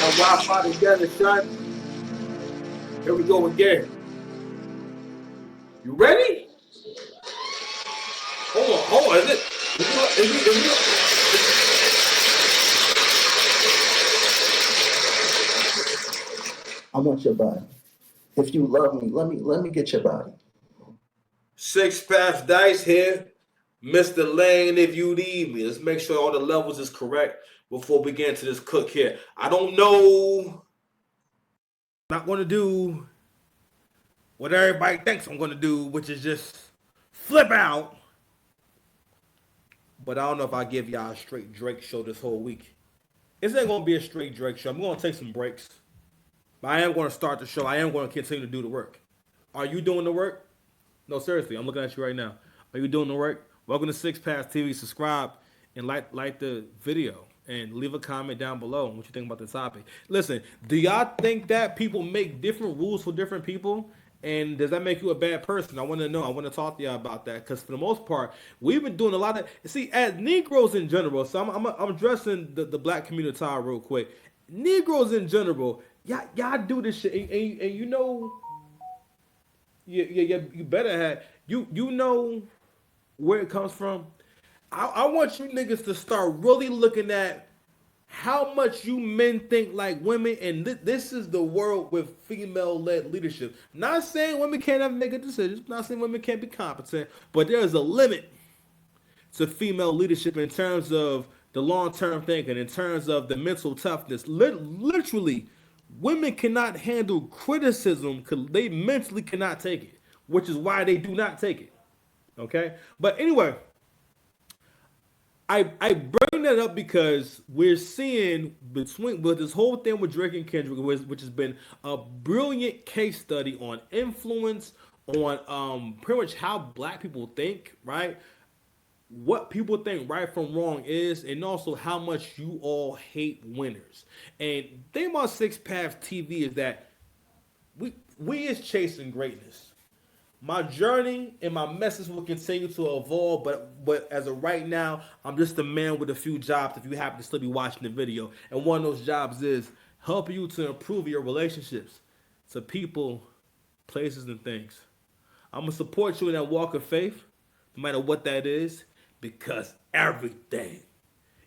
Our Wi-Fi together, son. Here we go again. You ready? Hold on. I want your body. If you love me, let me get your body. Six Paths Dice here. Mr. Lane, if you need me. Let's make sure all the levels is correct before we get into this cook here. I don't know. I'm not going to do what everybody thinks I'm going to do, which is just flip out. But I don't know if I give y'all a straight Drake show this whole week. This ain't going to be a straight Drake show. I'm going to take some breaks. But I am going to start the show. I am going to continue to do the work. Are you doing the work? No, seriously, I'm looking at you right now. Are you doing the work? Welcome to Six Paths TV. Subscribe and like the video and leave a comment down below on what you think about the topic. Listen, do y'all think that people make different rules for different people? And does that make you a bad person? I want to know. I want to talk to y'all about that because for the most part, we've been doing a lot of. See, as Negroes in general. So I'm addressing the black community real quick. Negroes in general, y'all do this shit, and you know. You better have you know where it comes from. I want you niggas to start really looking at how much you men think like women, and this is the world with female-led leadership. Not saying women can't ever make a decision. Not saying women can't be competent, but there's a limit to female leadership in terms of the long-term thinking, in terms of the mental toughness. Literally, women cannot handle criticism because they mentally cannot take it, which is why they do not take it. Okay? But anyway, I bring that up because we're seeing with this whole thing with Drake and Kendrick, which has been a brilliant case study on influence, on pretty much how black people think, right? What people think right from wrong is, and also how much you all hate winners. And the thing about Six Paths TV is that we is chasing greatness. My journey and my message will continue to evolve, but as of right now, I'm just a man with a few jobs. If you happen to still be watching the video, and one of those jobs is helping you to improve your relationships to people, places, and things. I'm gonna support you in that walk of faith, no matter what that is, because everything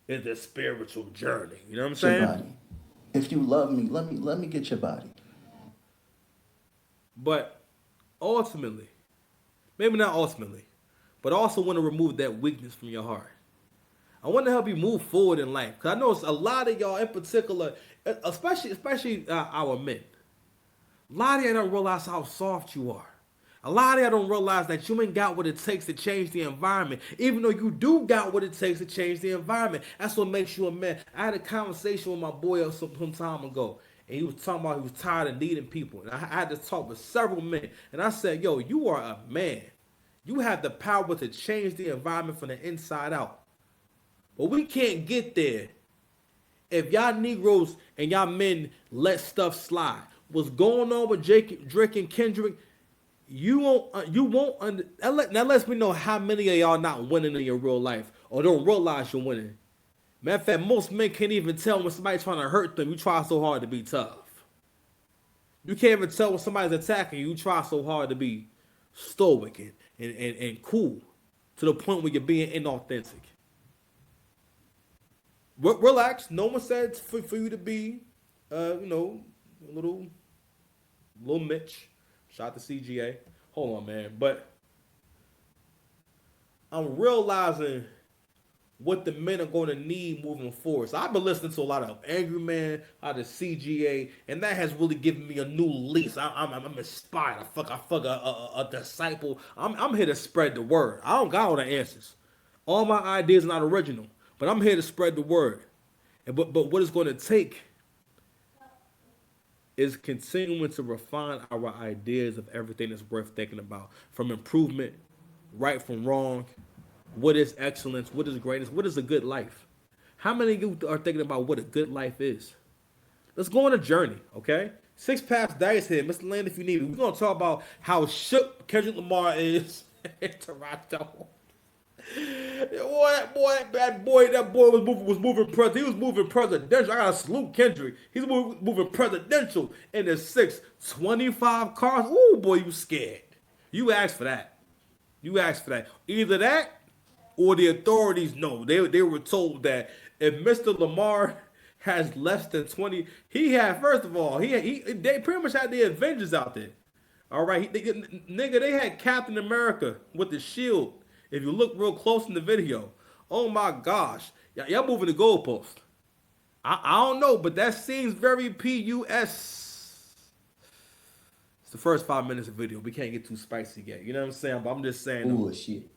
is a spiritual journey. You know what I'm Your saying? body. If you love me, let me get your body. But ultimately, maybe not ultimately, but I also want to remove that weakness from your heart. I want to help you move forward in life. Because I know it's a lot of y'all in particular, especially our men. A lot of y'all don't realize how soft you are. A lot of y'all don't realize that you ain't got what it takes to change the environment, even though you do got what it takes to change the environment. That's what makes you a man. I had a conversation with my boy some time ago, and he was talking about he was tired of needing people. And I had to talk with several men, and I said, yo, you are a man. You have the power to change the environment from the inside out. But we can't get there if y'all Negroes and y'all men let stuff slide. What's going on with Drake and Kendrick? You won't. That lets me know how many of y'all not winning in your real life or don't realize you're winning. Matter of fact, most men can't even tell when somebody's trying to hurt them. You try so hard to be tough. You can't even tell when somebody's attacking you. You try so hard to be stoic and cool to the point where you're being inauthentic. Relax. No one said for you to be, a little Mitch. Shout out to CGA. Hold on, man. But I'm realizing what the men are going to need moving forward. So I've been listening to a lot of Angry Man, a lot of CGA, and that has really given me a new lease. I'm inspired. I fuck a disciple. I'm here to spread the word. I don't got all the answers. All my ideas are not original, but I'm here to spread the word. But what it's going to take is continuing to refine our ideas of everything that's worth thinking about, from improvement, right from wrong, what is excellence, what is greatness, what is a good life. How many of you are thinking about what a good life is? Let's go on a journey, okay? Six Paths Dice here, Mr. Land, if you need it. We're gonna talk about how shook Kendrick Lamar is in Toronto. That boy was moving president. He was moving presidential. I gotta salute Kendrick. He's moving presidential in the 625 cars. Ooh, boy, you scared. You asked for that. You asked for that. Either that or the authorities know. They were told that if Mr. Lamar has less than 20, he had, first of all, they pretty much had the Avengers out there. All right, nigga, they had Captain America with the shield. If you look real close in the video, oh my gosh, y'all moving the goalpost. I don't know, but that seems very PUS. It's the first 5 minutes of video. We can't get too spicy yet. You know what I'm saying? But I'm just saying. Bullshit.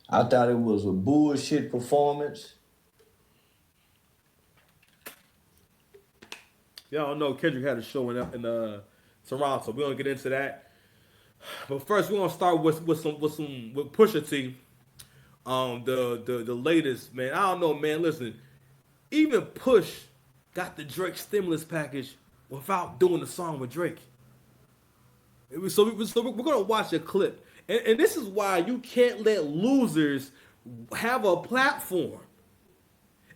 I thought it was a bullshit performance. Y'all don't know Kendrick had a show in Toronto. We're gonna get into that. But first, we're gonna start with Pusha T. The latest, man. I don't know, man. Listen, even Push got the Drake stimulus package without doing the song with Drake. So we're gonna watch a clip, and this is why you can't let losers have a platform.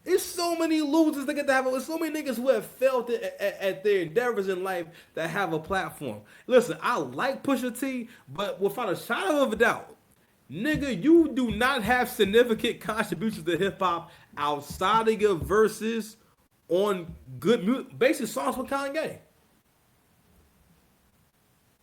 There's so many losers that get to have it. There's so many niggas who have failed at their endeavors in life that have a platform. Listen, I like Pusha T, but without a shadow of a doubt, nigga, you do not have significant contributions to hip hop outside of your verses on good basic songs with Kanye.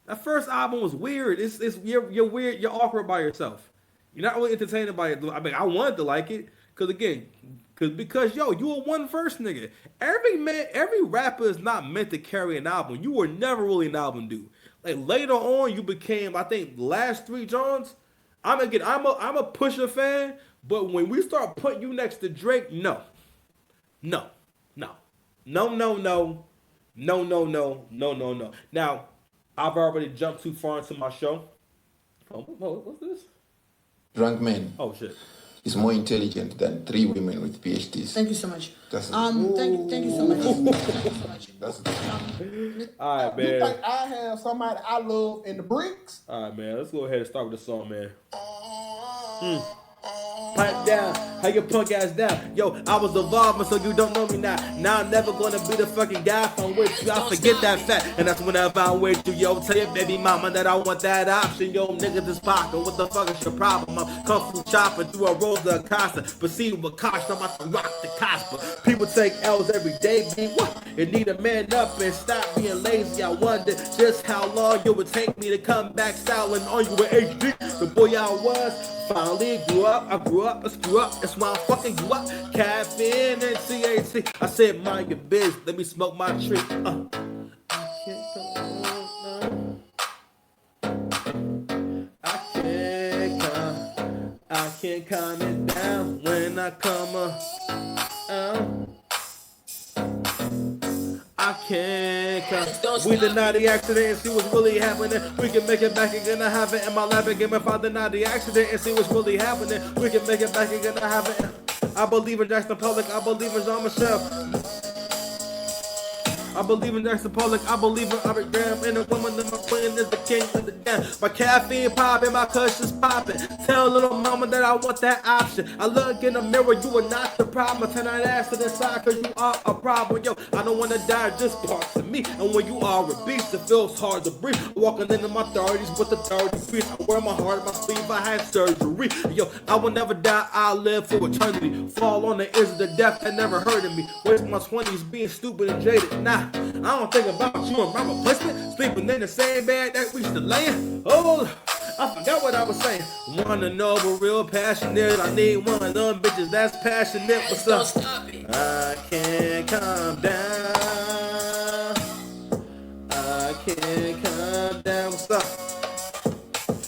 That first album was weird. You're weird. You're awkward by yourself. You're not really entertained by it. I mean, I wanted to like it because yo, you a one verse nigga. Every rapper is not meant to carry an album. You were never really an album dude. Like later on, you became, I think, last three Johns. I'm a Pusha fan, but when we start putting you next to Drake, no. Now, I've already jumped too far into my show. Oh, what's this? Drunk men. Oh shit. Is more intelligent than 3 women with PhDs. Thank you so much. That's thank you so much. Thank you so much. That's All right, You man. think I have somebody I love in the bricks? All right, man. Let's go ahead and start with the song, man. Pipe down, how your punk ass down. Yo, I was evolving, so you don't know me now. Now I'm never gonna be the fucking guy if I'm with you. I forget that fact, and that's whenever I'm with you. Yo, tell your baby mama that I want that option. Yo, niggas is poppin', what the fuck is your problem? I'm kung fu chopping through a Rosa Acosta. Proceed with caution, I'm about to rock the Cosper. People take L's every day, be what? You need a man up and stop being lazy. I wonder just how long it would take me to come back styling on you with HD. The boy I was. Finally grew up, I grew up, I screw up, that's why I'm fucking you up. Caffeine and THC, I said mind your biz, let me smoke my tree. I can't calm it down when I come up. I can't come. We deny the accident and see what's really happening. We can make it back again. I have it in my lap again. If I deny the accident and see what's really happening, we can make it back again. I have it. I believe in Jackson Pollock. I believe in Jean-Michel. I believe in Jackson Pollock. I believe in Robert Graham. And the woman in my queen is the king of the game. My caffeine popping, my cushions popping. Tell little mama that I want that option. I look in the mirror, you are not the problem. I turn that ass to the side cause you are a problem. Yo, I don't wanna die, just parts of me. And when you are a beast, it feels hard to breathe. Walking into my 30s with the 30 piece. I wear my heart on my sleeve, I had surgery. Yo, I will never die, I'll live for eternity. Fall on the ears of the deaf that never heard of me. Waste my 20s being stupid and jaded. Nah, I don't think about you and my replacement. Sleeping in the same bed that we used to lay in. Oh, I forgot what I was saying. Wanna know what real passionate? I need one of them bitches that's passionate. What's up? I can't calm down. I can't calm down. What's up?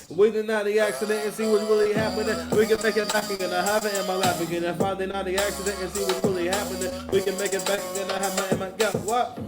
We deny the accident and see what's really happening. We can make it back again. I have it in my lap again. If I deny the accident and see what's really happening, we can make it back again. I have it in my gut. What?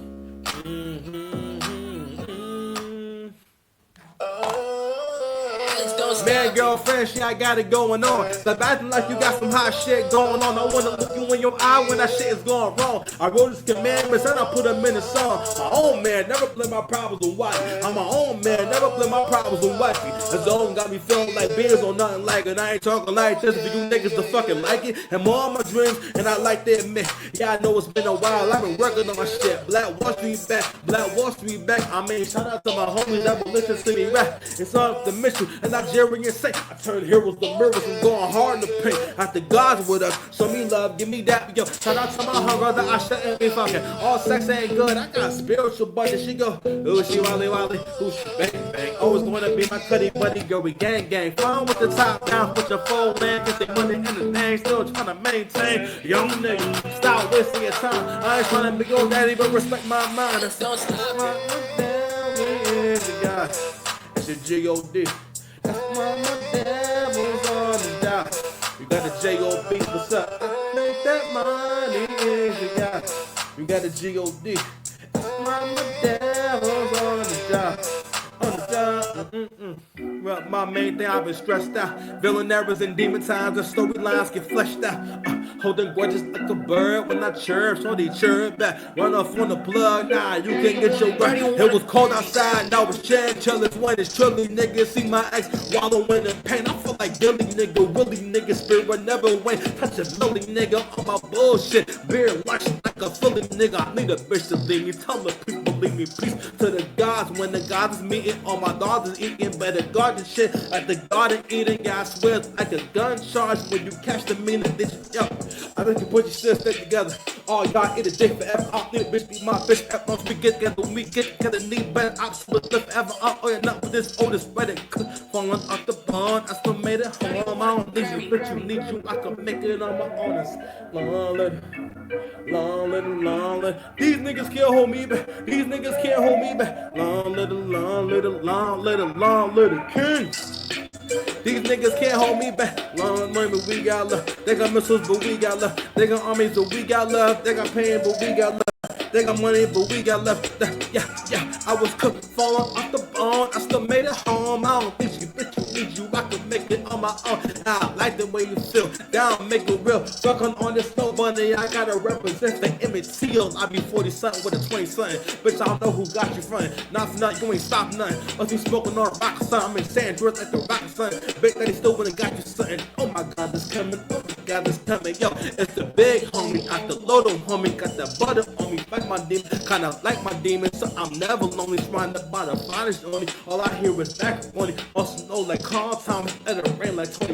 bad girlfriend, I got it going on. Stop acting like you got some hot shit going on. I wanna look you in your eye when that shit is going wrong. I wrote his commandments and I put them in a song. My own man, never blame my problems on wife. I'm my own man, never blame my problems on wifey. His own got me feeling like beers or nothing like it. I ain't talking like this for you niggas to fucking like it. And more of my dreams, and I like to admit, yeah, I know it's been a while. I've been working on my shit. Black Wall Street back, Black Wall Street back. I mean, shout out to my homies that will listen to me rap. It's on the mission, and Nigerian say I turn heroes to mirrors and going hard in the paint. After God's with us, show me love, give me that. Yo, shout out to my hunger that I shouldn't be fucking. All sex ain't good. I got a spiritual budget. She go, ooh, she wally, ooh, she bang bang. Always gonna be my cutty buddy, girl. We gang gang. Fine with the top down, put your full man, get the money in the thing. Still trying to maintain. Young nigga, stop wasting your time. I ain't trying to be your daddy, but respect my mind. That's Don't stop. it's a G.O.D. That's why my devil's on the dock. You got the J.O.B. What's up? I make that money. You got the G.O.D. That's why my devil's on the dock. On the dock. Well, my main thing, I've been stressed out. Villain errors and demon times and storylines get fleshed out. Holding grudges like a bird when I chirp. So they chirp back. Run off on the plug. Nah, you can't get your right. It was cold outside. Now it's chinchillas when it's chilly. Niggas see my ex wallowing in pain. I feel like Billy nigga, Willie nigga. Spirit never went. Touch a Billy nigga on my bullshit. Beer lunch like a Philly nigga. I need a bitch to leave me. Tell the people leave me peace to the gods. When the gods is meeting, all my dogs is eating better garden shit. Like the garden eating, yeah, I swear it's like a gun charge when you catch the meaning. Yo, I think you put your shit stick together. All y'all eat a dick forever. I need a bitch be my bitch. Once we get together, we get together. Need better. I'm split forever. Oh, yeah, not with this oldest wedding. Falling off the bond. I still made it home. I don't need you, bitch. You need you. I can make it on my own. Long little. These niggas can't hold me back. These niggas can't hold me back. Long little king. These niggas can't hold me back. Long money, but we got love. They got missiles, but we got love. They got armies, but we got love. They got pain, but we got love. They got money, but we got love. Yeah. I was cooked, falling off the bone. I still made it home. I don't need you, bitch. You need you. I can make it on my own. I like the way you feel. Down, make it real. Fucking on this snow bunny. I gotta represent the image seals. I be 40 something with a 20 something. Bitch, I don't know who got you frontin'. Not for nothing, you ain't stop nothing. Must be smoking on a rock son. I'm in San Andreas like the rock son. Big lady still wouldn't got you something. Oh my God, this coming. Oh my God, this coming. Yo, it's the big homie. Got the little homie. Got the butter on me. Like my demon. Kinda like my demon. So I'm never lonely. Trying to buy the finest only. All I hear is macaroni. Also know like Carl Thomas. Let it rain like 20.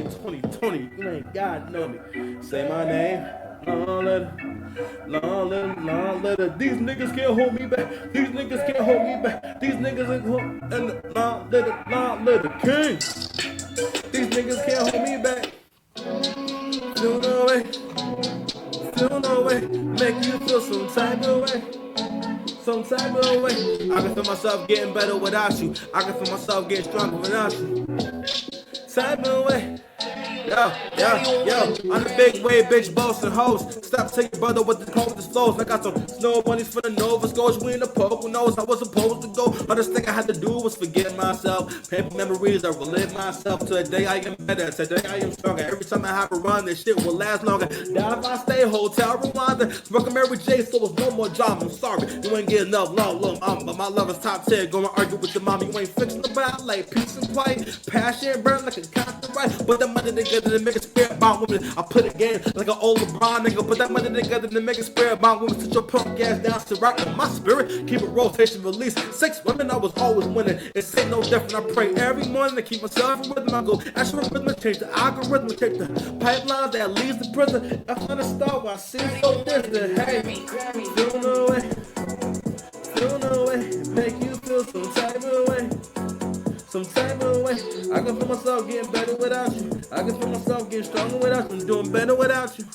You ain't God know me. Say my name. Long letter. These niggas can't hold me back. These niggas can't hold me back. These niggas ain't hold. And the long letter king. These niggas can't hold me back. Feel no way. Make you feel some type of way. Some type of way. I can feel myself getting better without you. I can feel myself getting stronger without you. Type of way. Yo, I'm the big wave, bitch, boss and hoes. Stop taking brother with the coldest flows. I got some snow bunnies for the Nova Scotia. We in the Poco knows I was supposed to go. All this thing I had to do was forget myself. Paper memories, I relive myself. Today I am better, today I am stronger. Every time I have a run, this shit will last longer. Now if I stay hotel Rwanda, smoking Mary J, so it's no more drama. I'm sorry, you ain't getting enough love, but my love is top 10. Gonna argue with your mom, you ain't fixing the battle like peace and quiet. Passion burn like a constant right. But the money together to make a spirit bond women. I put a game like an old LeBron nigga. Put that money together to make a spirit bond women. Sit your punk ass down to rock with my spirit. Keep it rotation release. 6 women, I was always winning. It ain't no different. I pray every morning to keep myself in rhythm. I go extra rhythm, change the algorithm, check the pipeline that leads to prison. I find a star where I see so distant. Hey, feel no way, make you feel some type of way. Some type of way. I can feel myself getting better without you. I can feel myself getting stronger without you. I'm doing better without you.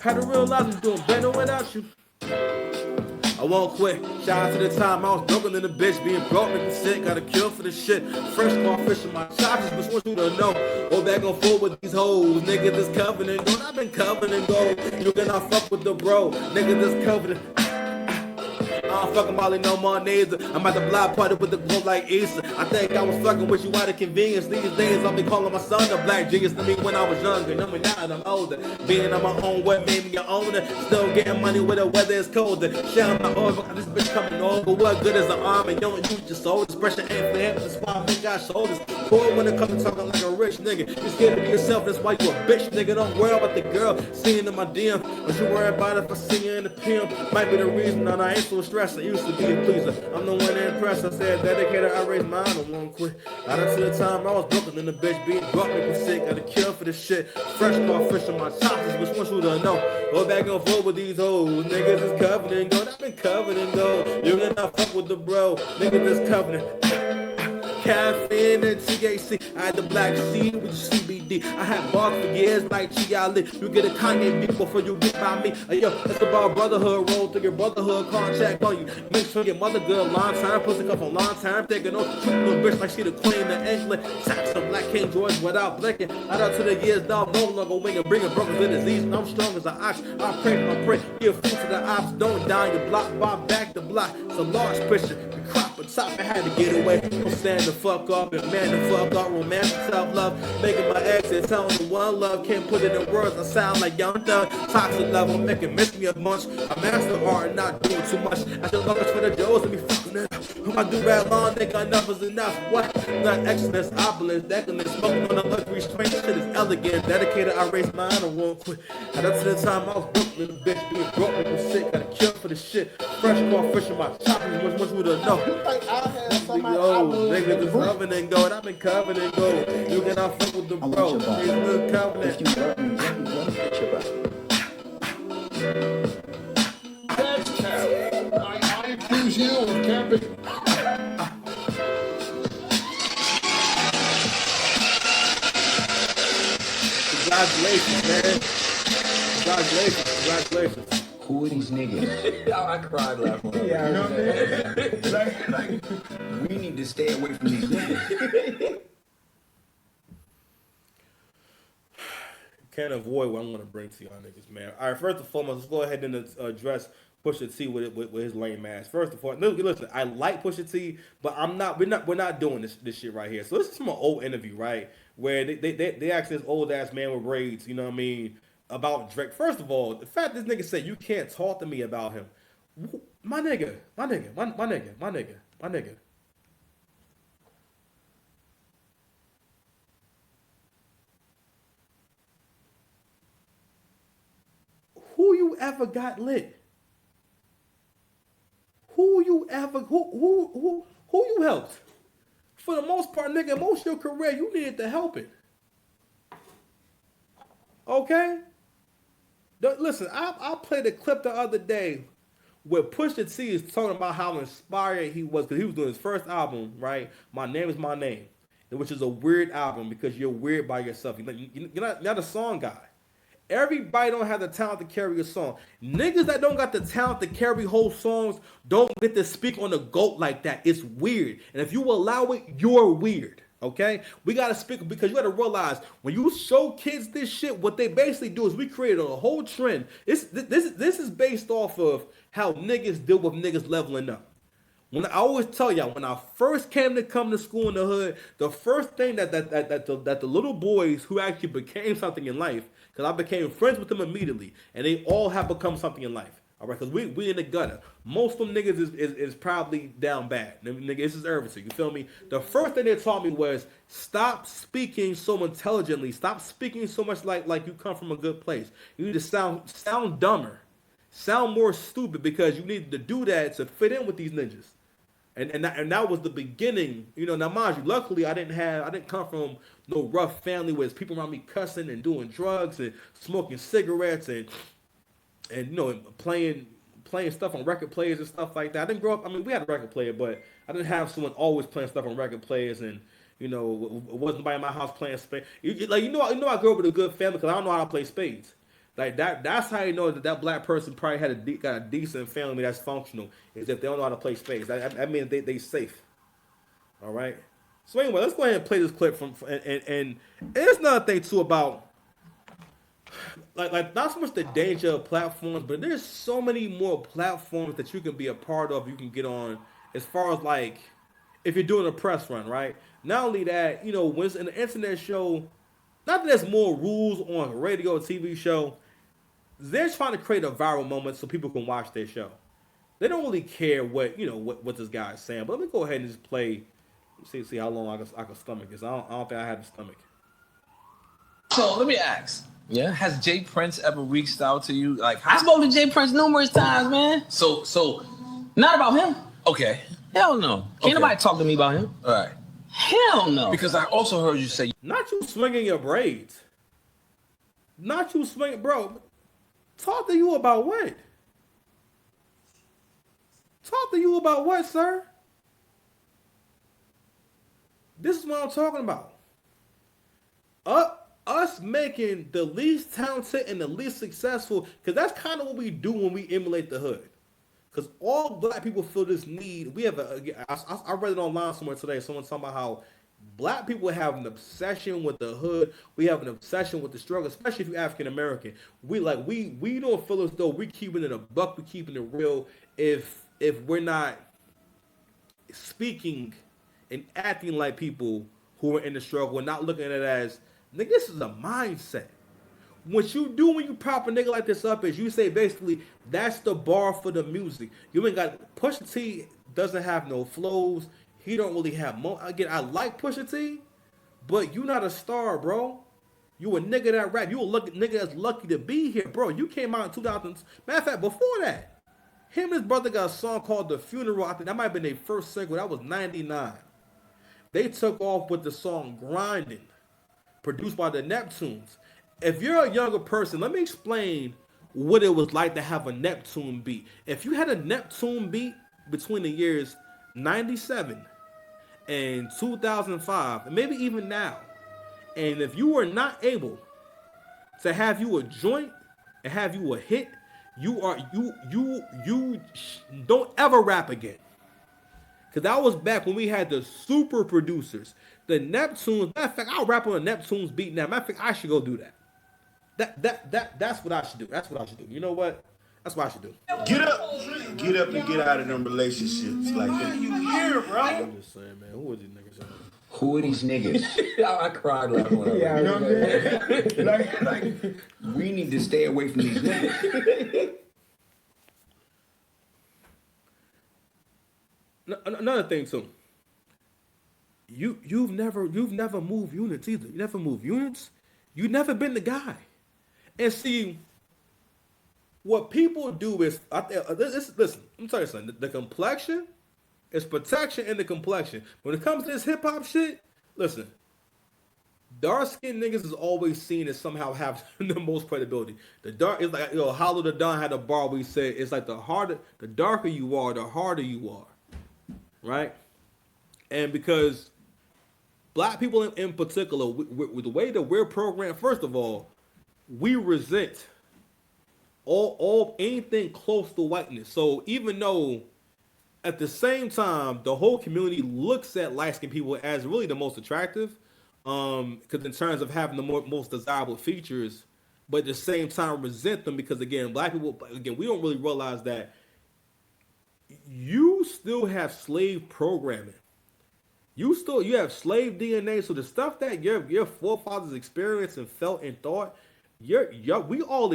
Had to realize I'm doing better without you. I won't quit. Shout out to the time I was broken in the bitch. Being broke, making sick. Got a kill for the shit. Fresh car fish in my choppers. Just want you to know. Go back and forth with these hoes. Nigga, this covered and gold. I've been covered and gold. You cannot fuck with the bro. Nigga, this covered. don't fucking Molly no more neither. I'm at the block party with the glow like Easter. I think I was fucking with you out of convenience. These days I'll be calling my son a black genius to me when I was younger. Know me now that I'm older. Being on my own, what made me your owner? Still getting money when the weather is colder. Shout my over, this bitch coming over. What good is an arm and you don't use your soul? This pressure ain't for him, that's why I make got shoulders. Poor when it comes to talking like a rich nigga. You scared to be yourself, that's why you a bitch nigga. Don't worry about the girl seeing in my DM. But you worry about if I see you in the PM. Might be the reason that I ain't so stressed. I used to be a pleaser. I'm the one to impress. I said dedicated, I raised mine, I won't quit. Out until the time I was broken in the bitch beat. Brought me for sick, got a cure for this shit. Fresh car fish on my choppers, which one should I know? Go back and forth with these hoes. Niggas is covered in gold. I've been covered in gold. You cannot fuck with the bro. Niggas is covered in caffeine and THC. I had the black seed with the CBD. I had bars for years like G.I.L. You get a Kanye beat before you get by me. Yo, it's about brotherhood. Roll through your brotherhood. Contact on you. Make sure your mother good. Long time. Pussy come from long time. Taking no trick. No bitch like she the queen of England. Tax some black King George without blinking. Out up to the years now. No longer winging. Bringing brokers to disease. I'm strong as an ox. I pray. Give food to the ops. Don't die. You block. Bob back the block. It's a large picture. The crop on top. I had to get away. I'm stand the fuck up and man the fuck up. Romantic self-love. Making my exit. Telling the one love. Can't put it in words. I sound like Young Thug. Toxic level. Making miss me a bunch. I master art. Not doing too much. I just love it for the Joes and be fucking it up. I do rap long. Nigga enough is enough. What? Not excellence. Opulence. Decadence. Smoking on a luxury strain. Shit is elegant. Dedicated. I race mine. I won't quit. And up to the time I was broke little bitch. Being broke people sick. Got a cure for the shit. Fresh car fish in my choppers. Much would have know. You think I have somebody I Yo, love nigga, in the just bricks? loving and gold. I've been covered in gold. You cannot fuck with the I bro. want your It's body. good If covenant. you love me, let me get your body. That's cap. I accuse you of capping. Congratulations, man. Congratulations. Who are these niggas? I cried laughing. Yeah, you know what I mean? Like, we need to stay away from these niggas. Can't avoid what I'm gonna bring to y'all niggas, man. All right, first and foremost, let's go ahead and address Pusha T with his lame ass. First of all, listen, I like Pusha T, but we're not doing this shit right here. So this is from an old interview, right, where they asked this old ass man with braids, you know what I mean, about Drake. First of all, the fact this nigga said you can't talk to me about him, my nigga. Who you ever got lit? Who you helped? For the most part, nigga, most of your career, you needed the helping. Okay? Listen, I played a clip the other day where Pusha T is talking about how inspired he was because he was doing his first album, right? My Name Is My Name, which is a weird album because you're weird by yourself. You're not a song guy. Everybody don't have the talent to carry a song. Niggas that don't got the talent to carry whole songs don't get to speak on the GOAT like that. It's weird. And if you allow it, you're weird. Okay? We gotta speak because you gotta realize when you show kids this shit, what they basically do is we created a whole trend. This is based off of how niggas deal with niggas leveling up. When I always tell y'all, when I first came to school in the hood, the first thing that the little boys who actually became something in life, because I became friends with them immediately, and they all have become something in life. All right, because we in the gutter. Most of them niggas is probably down bad. Nigga, this is Irvington. You feel me? The first thing they taught me was stop speaking so intelligently. Stop speaking so much like you come from a good place. You need to sound dumber, sound more stupid because you need to do that to fit in with these ninjas. And that was the beginning, you know. Now, mind you, luckily I didn't come from no rough family where there's people around me cussing and doing drugs and smoking cigarettes and you know playing stuff on record players and stuff like that. I didn't grow up. I mean, we had a record player, but I didn't have someone always playing stuff on record players and you know it wasn't nobody in my house playing spades. I grew up with a good family because I don't know how to play spades. Like that's how you know that black person probably got a decent family that's functional. Is if they don't know how to play spades. That means they safe. All right. So anyway, let's go ahead and play this clip from and there's another thing too about like not so much the danger of platforms, but there's so many more platforms that you can be a part of. You can get on as far as like if you're doing a press run, right? Not only that, when it's an internet show, not that there's more rules on a radio or TV show. They're trying to create a viral moment so people can watch their show. They don't really care what this guy is saying. But let me go ahead and just play. See how long I can stomach this. I don't think I have the stomach. So let me ask. Yeah. Has Jay Prince ever reached out to you? Like, I spoke to Jay Prince numerous times, man. so, Not about him. okay, Hell no. Can't nobody talk to me about him. all right. Hell no. Because I also heard you say Not you swinging your braids. Not you swinging, bro. Talk to you about what? Talk to you about what, sir? This is what I'm talking about. Us making the least talented and the least successful, because that's kind of what we do when we emulate the hood. Because all black people feel this need. We have I read it online somewhere today. Someone talking about how black people have an obsession with the hood. We have an obsession with the struggle, especially if you're African American. We don't feel as though we're keeping it a buck, we're keeping it real. If we're not speaking and acting like people who are in the struggle and not looking at it as, nigga, this is a mindset. What you do when you prop a nigga like this up is you say basically that's the bar for the music. You ain't got Pusha T doesn't have no flows. He don't really have again. I like Pusha T, but you not a star, bro. You a nigga that rap. You a nigga that's lucky to be here, bro. You came out in 2000. Matter of fact, before that, him and his brother got a song called "The Funeral." I think that might have been their first single. That was '99. They took off with the song "Grinding," produced by the Neptunes. If you're a younger person, let me explain what it was like to have a Neptune beat. If you had a Neptune beat between the years 97 and 2005, and maybe even now, and if you were not able to have you a joint and have you a hit, you don't ever rap again. Because that was back when we had the super producers, the Neptunes. Matter of fact, I'll rap on a Neptunes beat now. Matter of fact, I should go do that. That's what I should do. That's what I should do. You know what? That's what I should do. Get up and get out of them relationships. Like, you here, bro? I'm just saying, man. Who are these niggas? Who are these niggas? I cried laughing when I You know what I'm saying? Like, We need to stay away from these niggas. Another thing too. You've never moved units either. You never moved units. You've never been the guy. And see, what people do is, listen, let me tell you something. The complexion is protection in the complexion. When it comes to this hip hop shit, listen, dark skinned niggas is always seen as somehow have the most credibility. The dark is like, Hollow the Don had a bar where he said it's like the darker you are, the harder you are, right? And because black people in particular, with the way that we're programmed, first of all, we resent all anything close to whiteness. So even though at the same time the whole community looks at light-skinned people as really the most attractive, because in terms of having the most desirable features, but at the same time resent them because again, black people, we don't really realize that you still have slave programming. You have slave DNA. So the stuff that your forefathers experienced and felt and thought, we all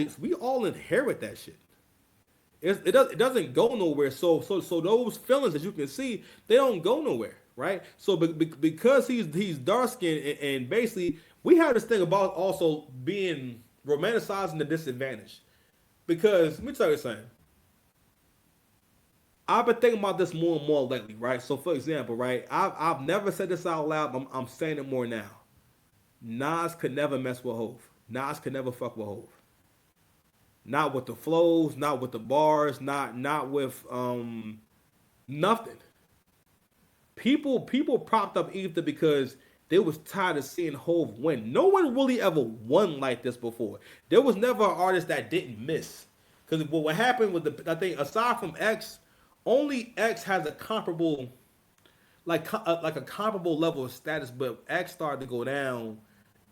inherit that shit. It doesn't go nowhere. So those feelings, as you can see, they don't go nowhere, right? So because he's dark skinned and basically we have this thing about also being romanticizing the disadvantage. Because let me tell you something. I've been thinking about this more and more lately, right? So, for example, right, I've never said this out loud, but I'm saying it more now. Nas could never mess with Hov. Nas could never fuck with Hov. Not with the flows, not with the bars, not with nothing. People propped up Ether because they was tired of seeing Hov win. No one really ever won like this before. There was never an artist that didn't miss. Because what happened with I think aside from X, only X has a comparable, like a comparable level of status, but X started to go down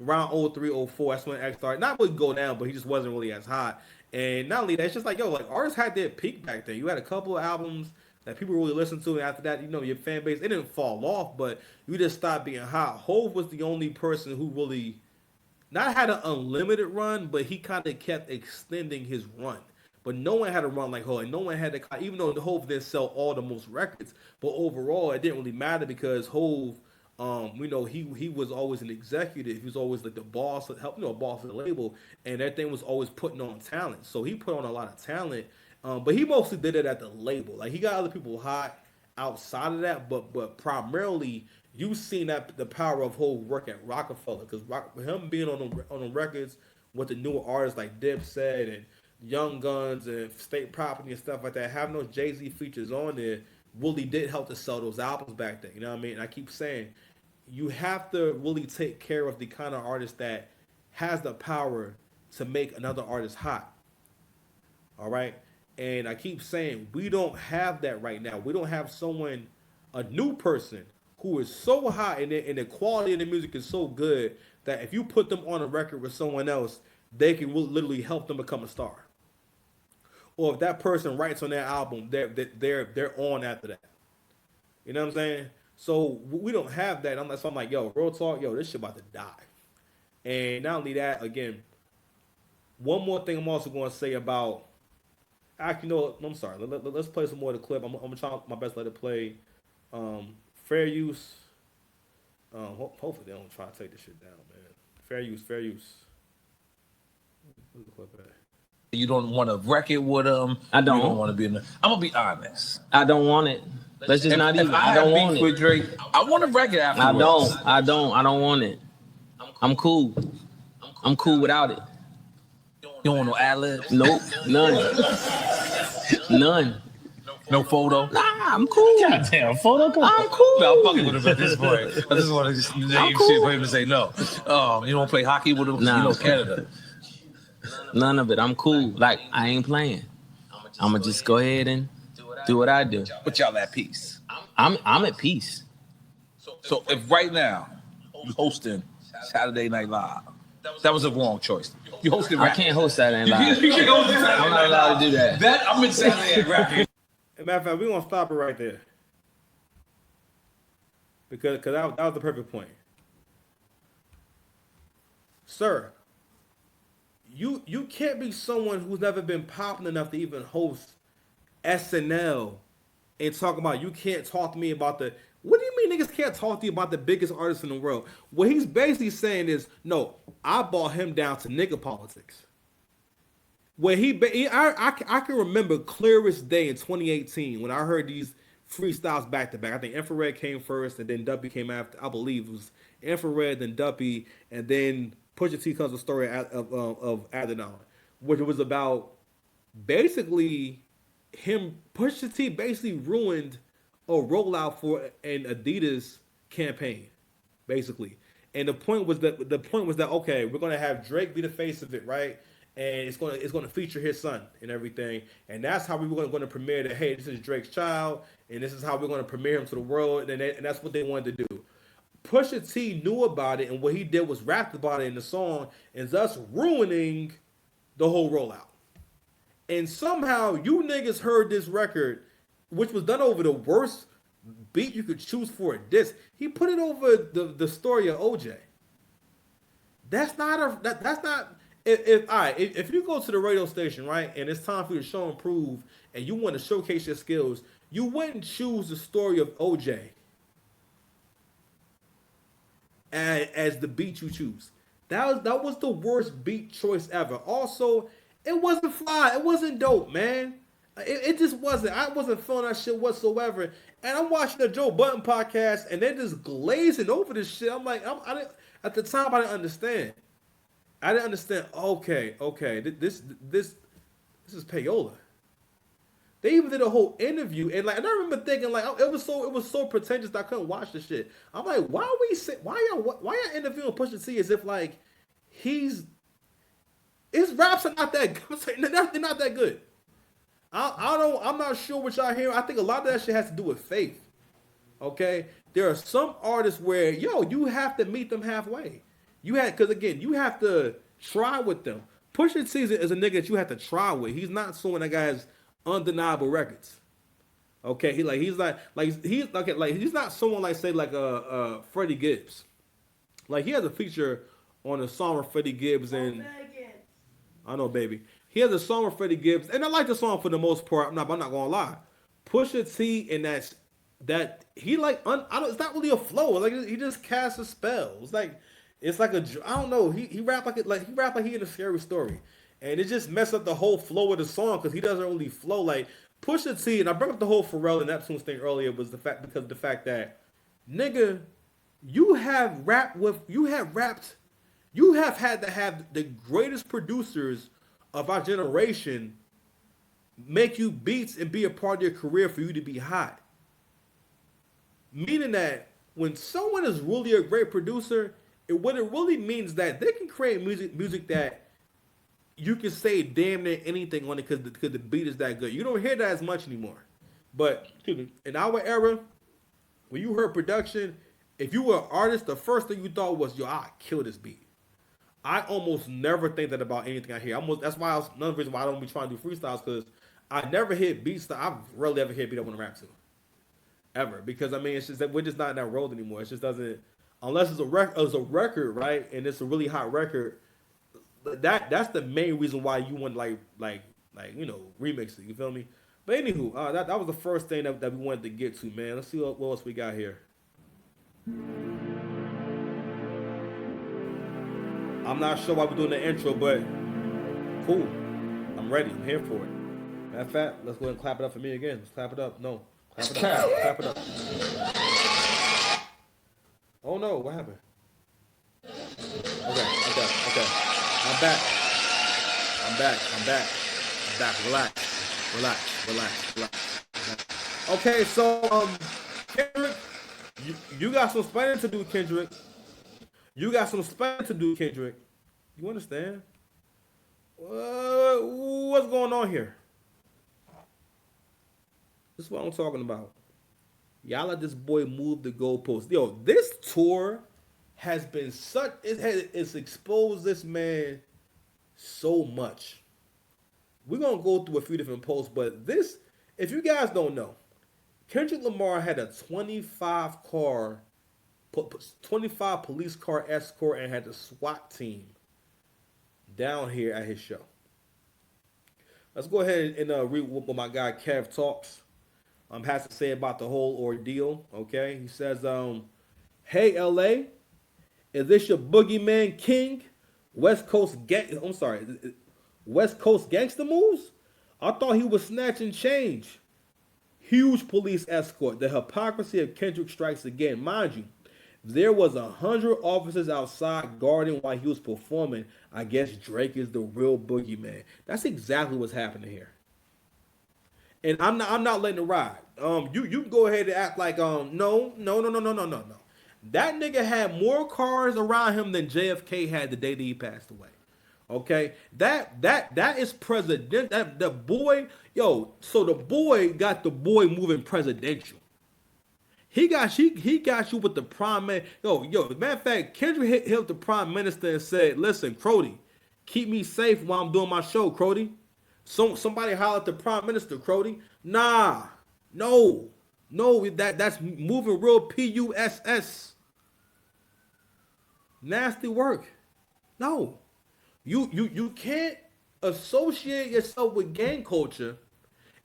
around 03, 04. That's when X started. Not really go down, but he just wasn't really as hot. And not only that, it's just like, yo, like artists had their peak back then. You had a couple of albums that people really listened to, and after that, you know, your fan base, it didn't fall off, but you just stopped being hot. Hove was the only person who really not had an unlimited run, but he kind of kept extending his run. But no one had a run like Hove, and no one had to. Even though the Hove didn't sell all the most records, but overall it didn't really matter because Hove, we know he was always an executive. He was always like the boss, boss of the label, and that thing was always putting on talent. So he put on a lot of talent, but he mostly did it at the label. Like he got other people hot outside of that, but primarily you seen that the power of Hove work at Rockefeller because him being on the records with the newer artists like Dipset and Young Guns and State Property and stuff like that, having those Jay-Z features on there really did help to sell those albums back then. You know what I mean? And I keep saying you have to really take care of the kind of artist that has the power to make another artist hot. All right? And I keep saying we don't have that right now. We don't have a new person who is so hot and the quality of the music is so good that if you put them on a record with someone else, they can literally help them become a star. Or if that person writes on their album, they're on after that. You know what I'm saying? So we don't have that. So I'm like, yo, real talk, yo, this shit about to die. And not only that, again, one more thing I'm also going to say about. Actually, no, I'm sorry. Let's play some more of the clip. I'm gonna try my best to let it play. Fair use. Hopefully they don't try to take this shit down, man. Fair use. Where's the clip at? You don't want to wreck it with him. I don't. You don't want to be in the. I'm gonna be honest. I don't want it. Let's just not even. I don't want with it. Drake, I want to wreck it afterwards. I don't want it. I'm cool. I'm cool without it. You don't want no ad-libs? Nope, none. No photo? Nah, I'm cool. Goddamn, photo? I'm cool. No, I'm fucking with him at this point. I just want to name shit for him to say no. You don't play hockey with him? Nah. Canada. None of it. I'm cool. Like, I ain't playing. I'm going to just go ahead and do what I do. But y'all at peace. I'm at peace. So if right now you hosting Saturday Night Live, that was a wrong choice. You hosted I can't host Saturday Night Live. You can't host Saturday I'm not allowed to do that. I'm in Saturday Night Rap. As a matter of fact, we're going to stop it right there. Because that was the perfect point. Sir, you can't be someone who's never been popular enough to even host SNL and talk about you can't talk to me about the. What do you mean niggas can't talk to you about the biggest artist in the world? What he's basically saying is, no, I brought him down to nigga politics. Where I can remember clearest day in 2018 when I heard these freestyles back to back. I think Infrared came first and then Duppy came after. I believe it was Infrared, then Duppy, and then Pusha T comes the story of Adidon, which was about basically him. Pusha T basically ruined a rollout for an Adidas campaign, basically. And the point was that okay, we're gonna have Drake be the face of it, right? And it's gonna feature his son and everything, and that's how we were going to premiere that. Hey, this is Drake's child, and this is how we're going to premiere him to the world, and that's what they wanted to do. Pusha T knew about it, and what he did was rap about it in the song, and thus ruining the whole rollout. And somehow you niggas heard this record, which was done over the worst beat you could choose for a disc. He put it over the story of OJ. That's not. If you go to the radio station, right, and it's time for you to show and prove, and you want to showcase your skills, you wouldn't choose the story of OJ as the beat you choose. That was the worst beat choice ever. Also, it wasn't fly. It wasn't dope, man. It just wasn't. I wasn't feeling that shit whatsoever. And I'm watching the Joe Budden podcast, and they're just glazing over this shit. I'm like, at the time, I didn't understand. Okay, this is payola. They even did a whole interview, and I remember thinking it was so pretentious that I couldn't watch the shit. I'm like, why y'all interviewing Pusha T as if his raps are not that good. They're not that good. I'm not sure what y'all hear. I think a lot of that shit has to do with faith. Okay, there are some artists where you have to meet them halfway. You had because again, you have to try with them. Pusha T is a nigga that you have to try with. He's not someone that has undeniable records. Okay, he's not someone like say like Freddie Gibbs. Like he has a feature on a song with Freddie Gibbs and I know, baby. He has a song with Freddie Gibbs, and I like the song for the most part. I'm not gonna lie. Pusha T and that he like I don't. It's not really a flow. Like he just casts a spell. It's like a I don't know. He rap like he in a scary story, and it just messed up the whole flow of the song because he doesn't really flow like Pusha T. And I brought up the whole Pharrell and Neptune's thing earlier was the fact that nigga, you have had to have the greatest producers of our generation make you beats and be a part of your career for you to be hot. Meaning that when someone is really a great producer, what it really means that they can create music that you can say damn near anything on it because the beat is that good. You don't hear that as much anymore. But in our era, when you heard production, if you were an artist, the first thing you thought was, yo, I kill this beat. I almost never think that about anything I hear. That's why another reason why I don't be trying to do freestyles because I never hit beats that I've rarely ever hit beat I want to rap to. Ever. Because I mean it's just that we're just not in that world anymore. It just doesn't unless it's a record, right? And it's a really hot record. That's the main reason why you want like remix it, you feel me? But anywho, that was the first thing that we wanted to get to, man. Let's see what else we got here. I'm not sure why we're doing the intro, but cool. I'm ready. I'm here for it. Matter of fact, let's go ahead and clap it up for me again. Let's clap it up. No. Clap it up. Clap it up. Oh no, what happened? Okay. I'm back. Relax. Okay, so Kendrick, you got some explaining to do, Kendrick. You understand? What's going on here? This is what I'm talking about. Y'all let this boy move the goalpost. Yo, this tour has been it's exposed this man so much. We're gonna go through a few different posts, but this, if you guys don't know, Kendrick Lamar had a 25 police car escort and had the SWAT team down here at his show. Let's go ahead and read what my guy Kev Talks has to say about the whole ordeal. Okay, he says, "Hey LA, is this your boogeyman king? West Coast gangster moves? I thought he was snatching change. Huge police escort. The hypocrisy of Kendrick strikes again. Mind you, there was 100 officers outside guarding while he was performing. I guess Drake is the real boogeyman." That's exactly what's happening here. And I'm not letting it ride. You can go ahead and act like no. That nigga had more cars around him than JFK had the day that he passed away. Okay, that is president. That the boy, yo. So the boy got the boy moving presidential. He got you with the prime man. Yo. Matter of fact, Kendrick hit the prime minister and said, "Listen, Crody, keep me safe while I'm doing my show, Crody." Somebody holler at the prime minister, Crody. Nah, no, that's moving real PUSS. Nasty work. No, you can't associate yourself with gang culture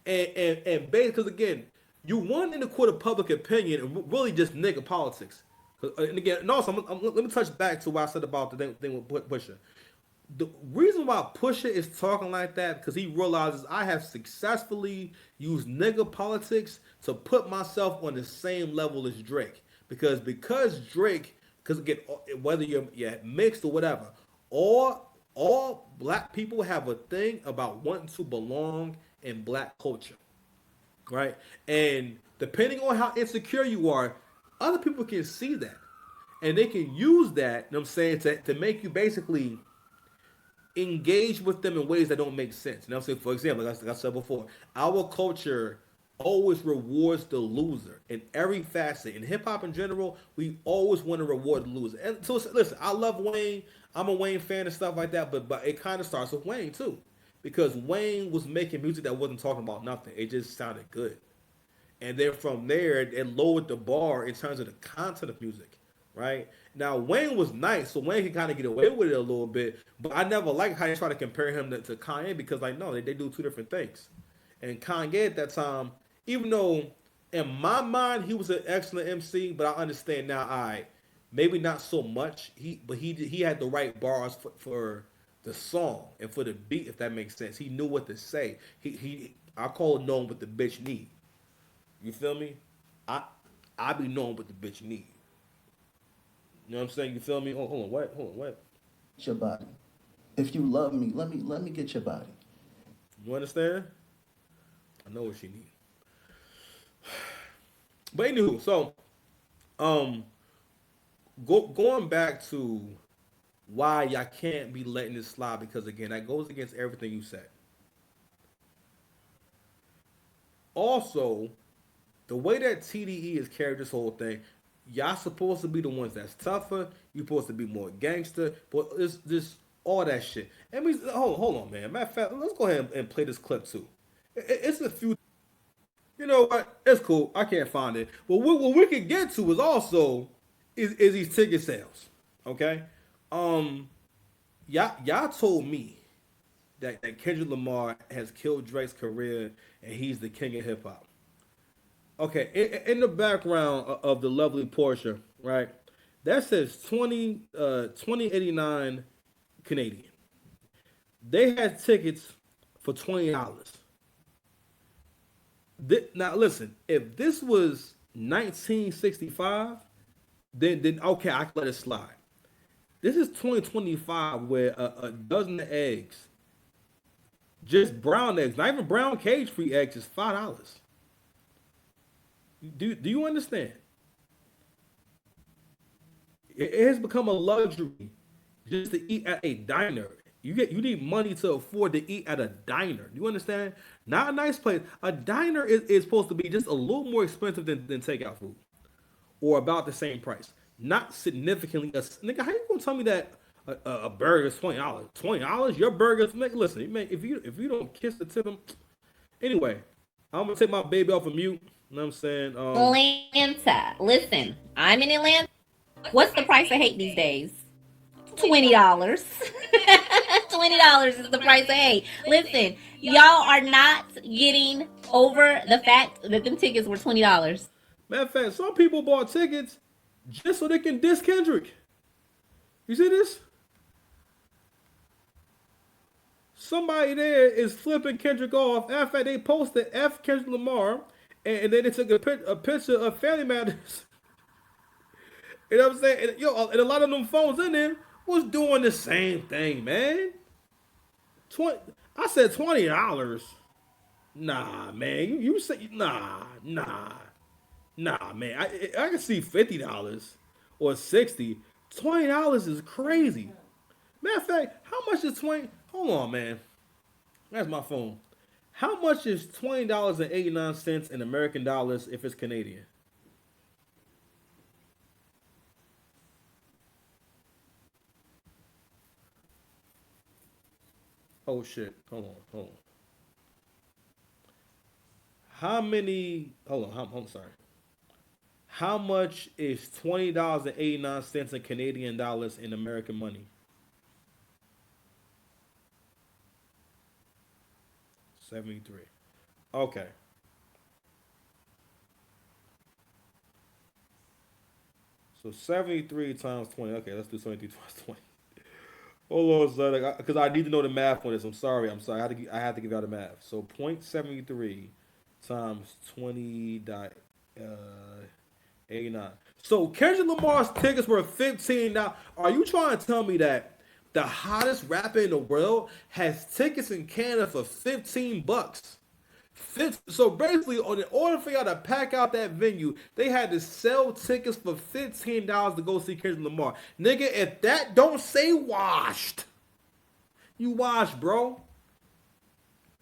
and because again, you won in the court of public opinion and really just nigga politics. And again, and also let me touch back to what I said about the thing with Pusha. The reason why Pusha is talking like that because he realizes I have successfully used nigga politics to put myself on the same level as Drake. Because Drake, because again, whether you're mixed or whatever, all black people have a thing about wanting to belong in black culture, right? And depending on how insecure you are, other people can see that, and they can use that. You know what I'm saying, to make you basically engage with them in ways that don't make sense. You know what I'm saying? For example, like I said before, our culture always rewards the loser in every facet. In hip hop in general, we always want to reward the loser. And so, listen, I love Wayne. I'm a Wayne fan and stuff like that, but it kind of starts with Wayne too, because Wayne was making music that wasn't talking about nothing. It just sounded good. And then from there, it lowered the bar in terms of the content of music, right? Now, Wayne was nice, so Wayne can kind of get away with it a little bit, but I never liked how they try to compare him to Kanye because, like, no, they do two different things. And Kanye at that time, even though in my mind he was an excellent MC, but I understand now, maybe not so much. He had the right bars for the song and for the beat, if that makes sense. He knew what to say. I call it knowing what the bitch need. You feel me? I be knowing what the bitch need. You know what I'm saying? You feel me? Hold on, what? Hold on, what? Your body. If you love me, let me get your body. You understand? I know what she need. But anywho, so going back to why y'all can't be letting this slide, because again, that goes against everything you said. Also, the way that TDE has carried this whole thing, y'all supposed to be the ones that's tougher. You supposed to be more gangster, but it's just all that shit. And hold on, man. Matter of fact, let's go ahead and play this clip too. It's a few. You know what? It's cool. I can't find it. But what we can get to is also is these ticket sales. Okay. Y'all told me that Kendrick Lamar has killed Drake's career and he's the king of hip hop. Okay, in the background of the lovely Porsche, right? That says 2089 Canadian. They had tickets for $20. Now listen, if this was 1965, then okay, I can let it slide. This is 2025, where a dozen of eggs, just brown eggs, not even brown cage-free eggs, is $5. Do you understand? It has become a luxury just to eat at a diner. You need money to afford to eat at a diner. You understand? Not a nice place. A diner is supposed to be just a little more expensive than takeout food, or about the same price. Not significantly. Nigga, how you gonna tell me that a burger is $20? $20? Your burger's listen. If you don't kiss the tip, anyway, I'm gonna take my baby off of mute. You know what I'm saying? Atlanta. Listen, I'm in Atlanta. What's the price of hate these days? $20. $20 is the price of hate. Listen, y'all are not getting over the fact that them tickets were $20. Matter of fact, some people bought tickets just so they can diss Kendrick. You see this? Somebody there is flipping Kendrick off. After they posted F Kendrick Lamar, and then they took a picture of Family Matters. You know what I'm saying? And, and a lot of them phones in there was doing the same thing, man. I said $20. Nah, man. You say nah, man. I can see $50 or $60. $20 is crazy. Matter of fact, how much is 20? Hold on, man. That's my phone. How much is $20.89 in American dollars if it's Canadian? Oh shit. Hold on. How many? Hold on. I'm sorry. How much is $20.89 in Canadian dollars in American money? 73. Okay. So 73 times 20. Okay, let's do 73 times 20. Hold on, son, because I need to know the math on this. I'm sorry. I have to give out the math. So 0.73 times 20.89. So Kendrick Lamar's tickets were $15. Now, are you trying to tell me that the hottest rapper in the world has tickets in Canada for $15? So basically, in order for y'all to pack out that venue, they had to sell tickets for $15 to go see Kendrick Lamar. Nigga, if that don't say washed, you washed, bro.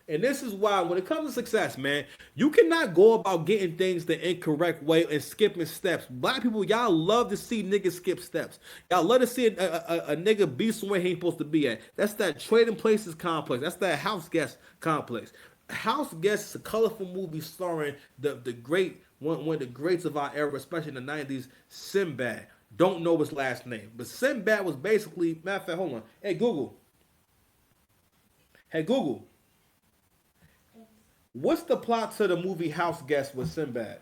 And this is why, when it comes to success, man, you cannot go about getting things the incorrect way and skipping steps. Black people, y'all love to see niggas skip steps. Y'all love to see a nigga be somewhere he ain't supposed to be at. That's that trading places complex. That's that house guest complex. House Guest is a colorful movie starring the great one of the greats of our era, especially in the 90s, Sinbad. Don't know his last name, but Sinbad was basically, matter of fact, hold on. Hey Google, what's the plot to the movie House Guest with Sinbad?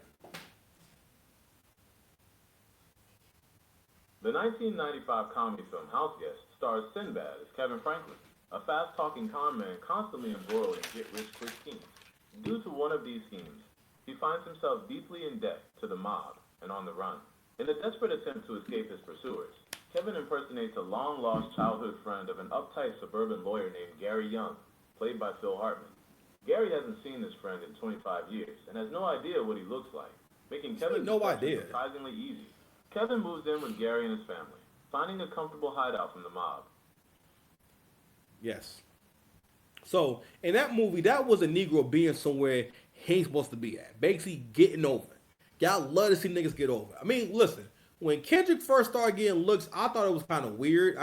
The 1995 comedy film House Guest stars Sinbad as Kevin Franklin, a fast-talking con man constantly embroiled in get-rich-quick schemes. Due to one of these schemes, he finds himself deeply in debt to the mob and on the run. In a desperate attempt to escape his pursuers, Kevin impersonates a long-lost childhood friend of an uptight suburban lawyer named Gary Young, played by Phil Hartman. Gary hasn't seen this friend in 25 years and has no idea what he looks like, making Kevin's deception surprisingly easy. Kevin moves in with Gary and his family, finding a comfortable hideout from the mob. Yes. So in that movie, that was a Negro being somewhere he ain't supposed to be at, basically getting over. Y'all love to see niggas get over. I mean, listen, when Kendrick first started getting looks, I thought it was kind of weird.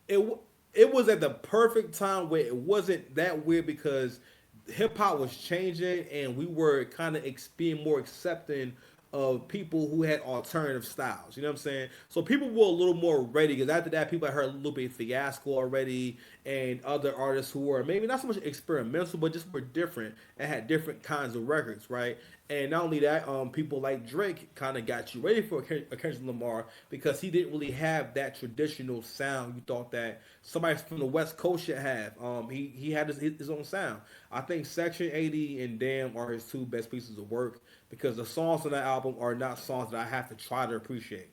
It it was at the perfect time where it wasn't that weird because hip hop was changing and we were kind of being more accepting of people who had alternative styles. You know what I'm saying? So people were a little more ready because after that, people had heard a little bit of Fiasco already and other artists who were maybe not so much experimental, but just were different and had different kinds of records, right? And not only that, people like Drake kind of got you ready for a Kendrick Lamar because he didn't really have that traditional sound you thought that somebody from the West Coast should have. He had his own sound. I think Section 80 and Damn are his two best pieces of work because the songs on that album are not songs that I have to try to appreciate.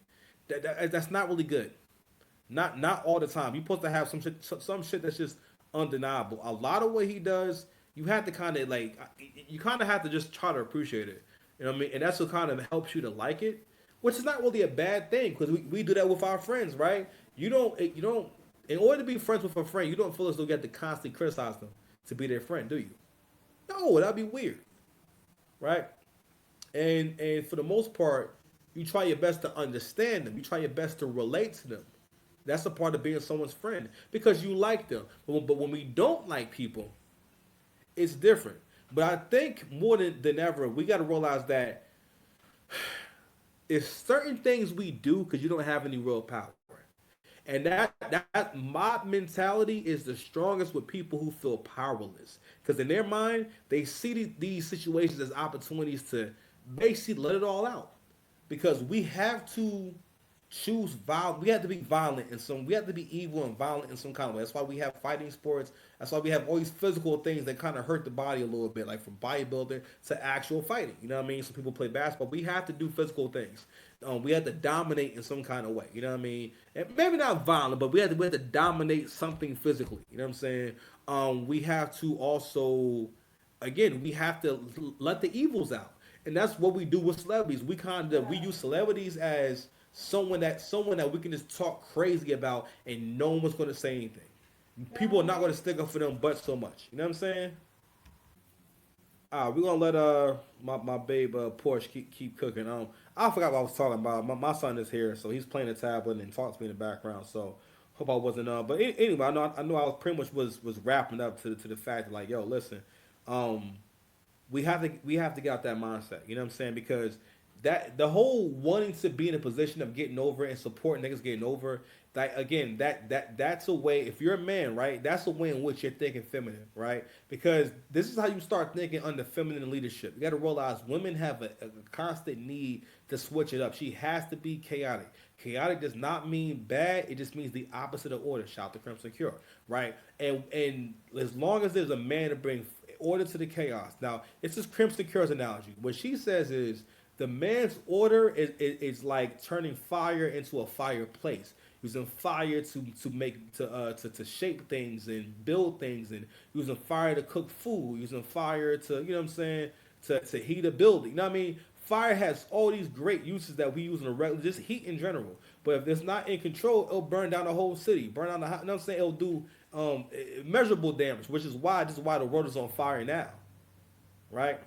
That's not really good. Not all the time. You're supposed to have some shit that's just undeniable. A lot of what he does, you have to kind of you kind of have to just try to appreciate it. You know what I mean? And that's what kind of helps you to like it, which is not really a bad thing because we do that with our friends, right? You don't in order to be friends with a friend, you don't feel as though you have to constantly criticize them to be their friend, do you? No, that'd be weird, right? And for the most part, you try your best to understand them. You try your best to relate to them. That's a part of being someone's friend because you like them. But when we don't like people, it's different. But I think more than ever, we got to realize that it's certain things we do because you don't have any real power. And that mob mentality is the strongest with people who feel powerless. Because in their mind, they see these situations as opportunities to basically let it all out. Because we have to choose violence. We have to be violent in some. We have to be evil and violent in some kind of way. That's why we have fighting sports. That's why we have all these physical things that kind of hurt the body a little bit, like from bodybuilding to actual fighting. You know what I mean? Some people play basketball. We have to do physical things. We have to dominate in some kind of way. You know what I mean? And maybe not violent, but we have to dominate something physically. You know what I'm saying? We have to also, again, we have to let the evils out, and that's what we do with celebrities. We use celebrities as someone that we can just talk crazy about and no one's going to say anything. People are not going to stick up for them but so much. You know what I'm saying? We're going to let my babe Porsche keep cooking. I forgot what I was talking about. My son is here, so he's playing the tablet and talks to me in the background. So hope I wasn't but anyway, I know I was pretty much was wrapping up to the fact that, like, yo, listen, we have to get out that mindset. You know what I'm saying? Because that the whole wanting to be in a position of getting over and supporting niggas getting over, that's a way. If you're a man, right, that's a way in which you're thinking feminine, right? Because this is how you start thinking under feminine leadership. You got to realize women have a constant need to switch it up. She has to be chaotic. Chaotic does not mean bad. It just means the opposite of order. Shout to Crimson Cure, right? And as long as there's a man to bring order to the chaos. Now, it's just Crimson Cure's analogy. What she says is, the man's order is like turning fire into a fireplace, using fire to shape things and build things, and using fire to cook food, using fire to, you know what I'm saying, to heat a building. You know what I mean? Fire has all these great uses that we use in a regular, just heat in general. But if it's not in control, it'll burn down the whole city, burn down the house. You know what I'm saying? measurable damage, which is why this is why the world is on fire now, right?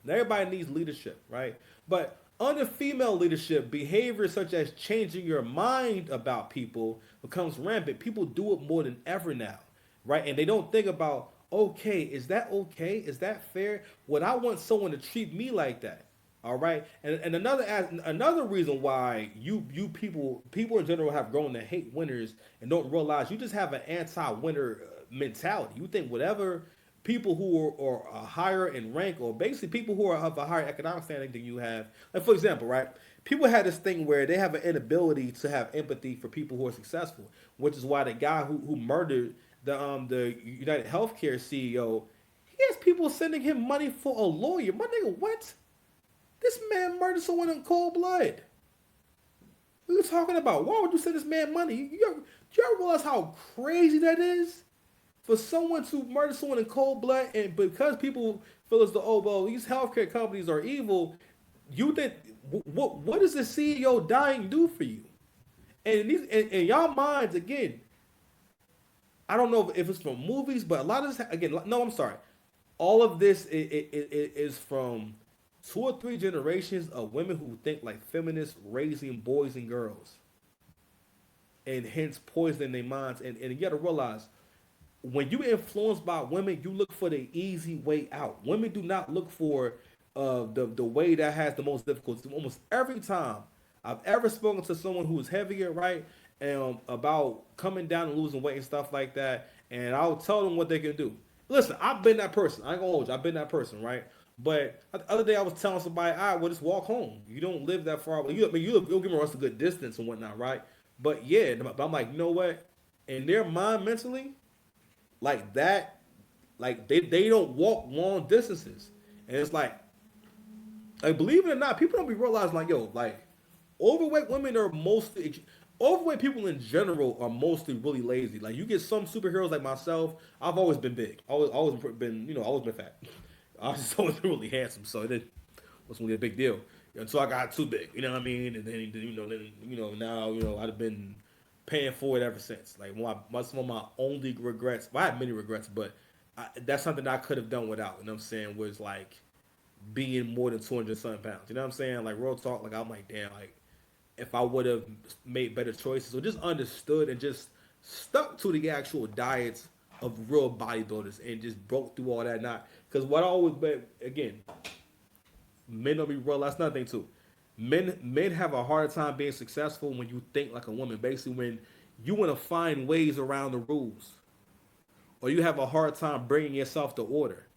And everybody needs leadership, right? But under female leadership, behavior such as changing your mind about people becomes rampant. People do it more than ever now, right? And they don't think about, okay, is that okay? Is that fair? Would I want someone to treat me like that? All right, and another reason why you people in general have grown to hate winners and don't realize you just have an anti-winner mentality. You think whatever people who are higher in rank, or basically people who are of a higher economic standing than you have. Like for example, right? People had this thing where they have an inability to have empathy for people who are successful, which is why the guy who murdered the United Healthcare CEO, he has people sending him money for a lawyer. My nigga, what? This man murdered someone in cold blood. What are you talking about? Why would you send this man money? You ever realize how crazy that is? For someone to murder someone in cold blood, and because people feel as though, oh, well, these healthcare companies are evil, you think, what does the CEO dying do for you? And in y'all minds, again, I don't know if it's from movies, but a lot of this, again, no, I'm sorry. All of this is from 2 or 3 generations of women who think like feminists raising boys and girls, and hence poisoning their minds. And you got to realize, when you influenced by women, you look for the easy way out. Women do not look for the way that has the most difficulty. Almost every time I've ever spoken to someone who is heavier, right, and about coming down and losing weight and stuff like that, and I'll tell them what they can do. Listen, I've been that person. I ain't gonna hold you. I've been that person, right? But the other day I was telling somebody, all right, well, just walk home. You don't live that far away. You'll give me a good distance and whatnot, right? But yeah, but I'm like, you know what? In their mind, mentally, like that, like they don't walk long distances. And it's like believe it or not, people don't be realizing like, yo, like overweight women are mostly overweight people in general are mostly really lazy. Like you get some superheroes like myself. I've always been big. Always been, always been fat. I was just always really handsome, so it wasn't really a big deal until I got too big. You know what I mean? And then now I've been paying for it ever since. Like some of my only regrets. Well, I had many regrets, but that's something I could have done without. You know what I'm saying? Was like being more than 200 something pounds. You know what I'm saying? Like real talk. Like I'm like, damn. Like if I would have made better choices, or just understood and just stuck to the actual diets of real bodybuilders and just broke through all that. Not because what I always, but again, men don't be real. That's another thing too. Men have a hard time being successful when you think like a woman. Basically, when you want to find ways around the rules, or you have a hard time bringing yourself to order.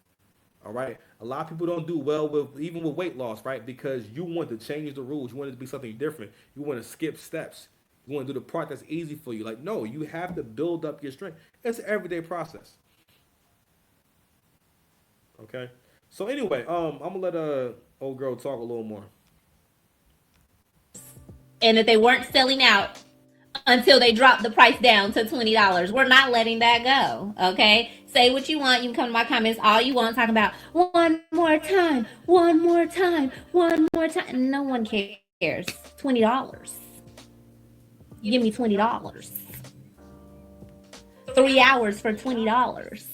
All right, a lot of people don't do well with even with weight loss, right? Because you want to change the rules. You want it to be something different. You want to skip steps. You want to do the part that's easy for you. Like no, you have to build up your strength. It's an everyday process. Okay. So anyway, I'm gonna let old girl talk a little more. And that they weren't selling out until they dropped the price down to $20. We're not letting that go. Okay? Say what you want. You can come to my comments all you want, talking about one more time, one more time, one more time. No one cares. $20. Give me $20. 3 hours for $20.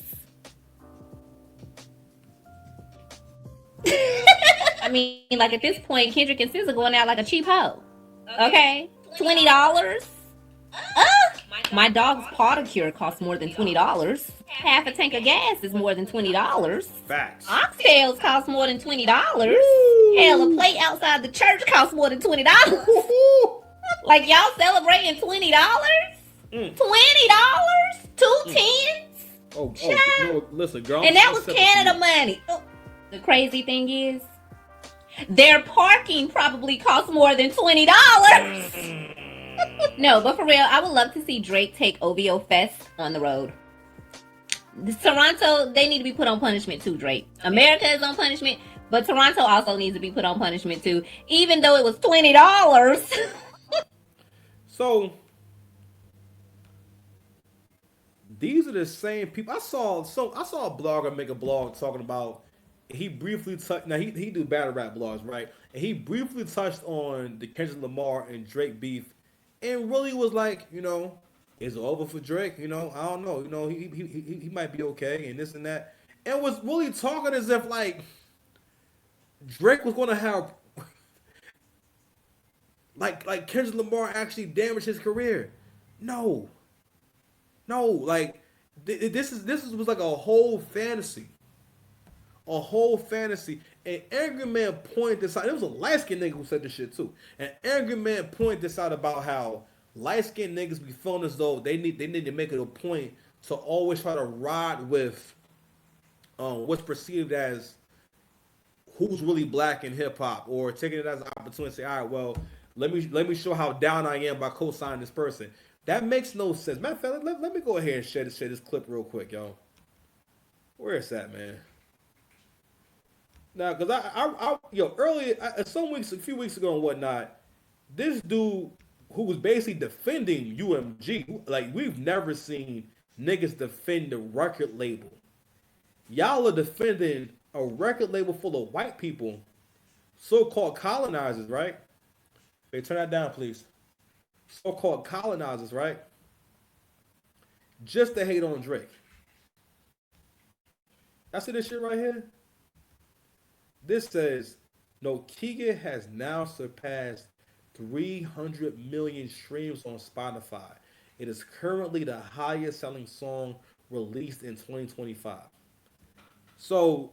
I mean, like at this point, Kendrick and SZA going out like a cheap hoe. Okay? $20? My dog's paw cure costs more than $20. Half a tank of gas is more than $20. Facts. Oxtails cost more than $20. Hell, a plate outside the church costs more than $20. Like y'all celebrating $20? $20? 2 tens? Oh, no, listen, girl. And that was Canada money. The crazy thing is, their parking probably costs more than $20. No, but for real, I would love to see Drake take OVO Fest on the road. Toronto, they need to be put on punishment too, Drake. America is on punishment, but Toronto also needs to be put on punishment too, even though it was $20. So these are the same people. I saw a blogger make a blog talking about. He briefly touched. Now he do battle rap blogs, right? And he briefly touched on the Kendrick Lamar and Drake beef, and really was like, Is it over for Drake? You know, I don't know. You know, he might be okay and this and that. And was really talking as if like Drake was gonna have like Kendrick Lamar actually damaged his career. No, no, like this was like a whole fantasy. A whole fantasy. And Angry Man pointed this out. It was a light skinned nigga who said this shit too. And Angry Man pointed this out about how light skinned niggas be feeling as though they need to make it a point to always try to ride with what's perceived as who's really black in hip hop, or taking it as an opportunity to say, all right, well, let me show how down I am by co-signing this person. That makes no sense. Matter of fact, let me go ahead and share this clip real quick, yo. Where is that, man? Now, because earlier, a few weeks ago and whatnot, this dude who was basically defending UMG, like we've never seen niggas defend the record label. Y'all are defending a record label full of white people, so-called colonizers, right? Hey, turn that down, please. So-called colonizers, right? Just to hate on Drake. I see this shit right here. This says, Nokia has now surpassed 300 million streams on Spotify. It is currently the highest selling song released in 2025. So,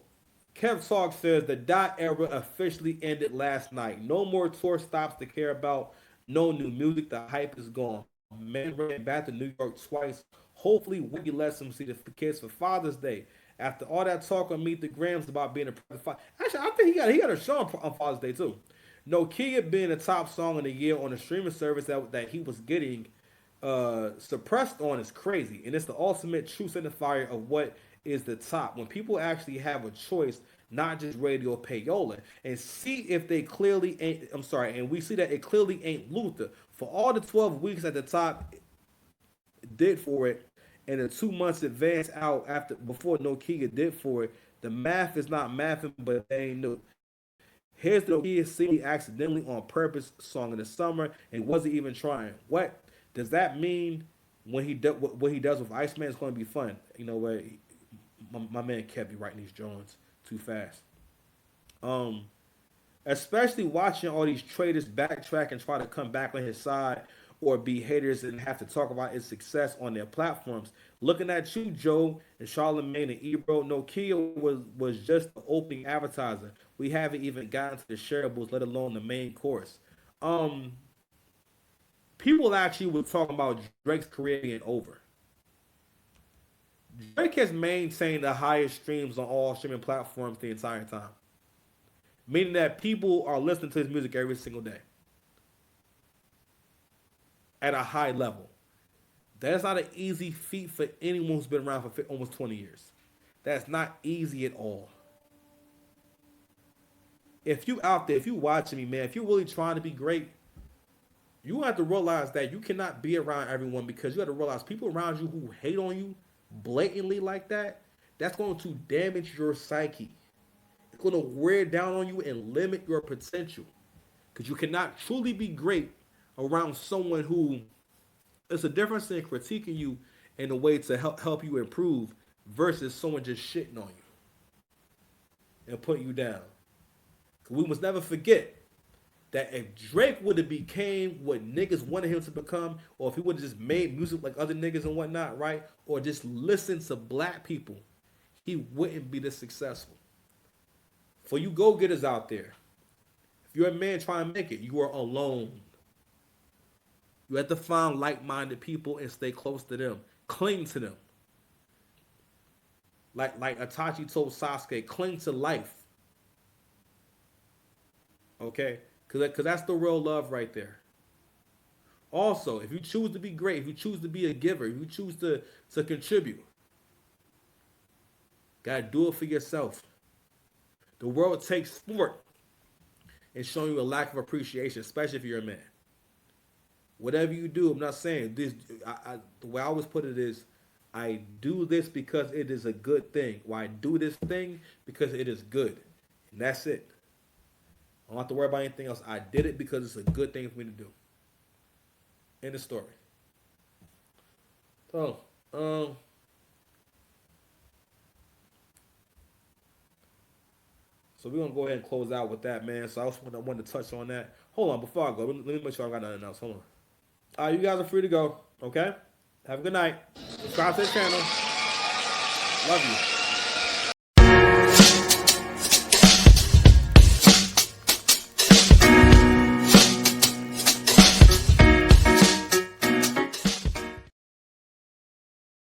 Kev Talk says the dot era officially ended last night. No more tour stops to care about. No new music. The hype is gone. Man ran back to New York twice. Hopefully, Wiggy lets him see the kids for Father's Day. After all that talk on Meet the Grams about being a private father. Actually, I think he got a show on Father's Day too. Nokia being the top song of the year on a streaming service that he was getting suppressed on is crazy. And it's the ultimate true signifier of what is the top. When people actually have a choice, not just radio payola, and see if they clearly ain't, and we see that it clearly ain't Luther. For all the 12 weeks at the top did for it, and the 2 months advance out before Nokia did for it, the math is not mathing, but they ain't new. Here's the Nokia singing accidentally on purpose song in the summer and wasn't even trying. What does that mean? When what he does with Iceman is going to be fun. You know what? My man kept me writing these Jones too fast. Especially watching all these traders backtrack and try to come back on his side, or be haters and have to talk about his success on their platforms. Looking at you, Joe, and Charlamagne and Ebro, Nokia was just the opening advertiser. We haven't even gotten to the shareables, let alone the main course. People actually were talking about Drake's career being over. Drake has maintained the highest streams on all streaming platforms the entire time. Meaning that people are listening to his music every single day. At a high level. That's not an easy feat for anyone who's been around for almost 20 years. That's not easy at all. If you out there, if you watching me, man, if you're really trying to be great, you have to realize that you cannot be around everyone, because you have to realize people around you who hate on you blatantly like that, that's going to damage your psyche. It's going to wear down on you and limit your potential, because you cannot truly be great around someone who, it's a difference in critiquing you in a way to help you improve versus someone just shitting on you and putting you down. We must never forget that if Drake would have became what niggas wanted him to become, or if he would have just made music like other niggas and whatnot, right? Or just listen to black people, he wouldn't be this successful. For you go-getters out there, if you're a man trying to make it, you are alone. You have to find like-minded people and stay close to them. Cling to them. Like Itachi told Sasuke, cling to life. Okay? Because that's the real love right there. Also, if you choose to be great, if you choose to be a giver, if you choose to contribute, gotta do it for yourself. The world takes sport in showing you a lack of appreciation, especially if you're a man. Whatever you do, I'm not saying this. The way I always put it is, I do this because it is a good thing. Or I do this thing because it is good. And that's it. I don't have to worry about anything else. I did it because it's a good thing for me to do. End of story. So, so we're gonna go ahead and close out with that, man. So I wanted to touch on that. Hold on, before I go, let me make sure I got nothing else. Hold on. All right, you guys are free to go. Okay. Have a good night. Subscribe to the channel. Love you.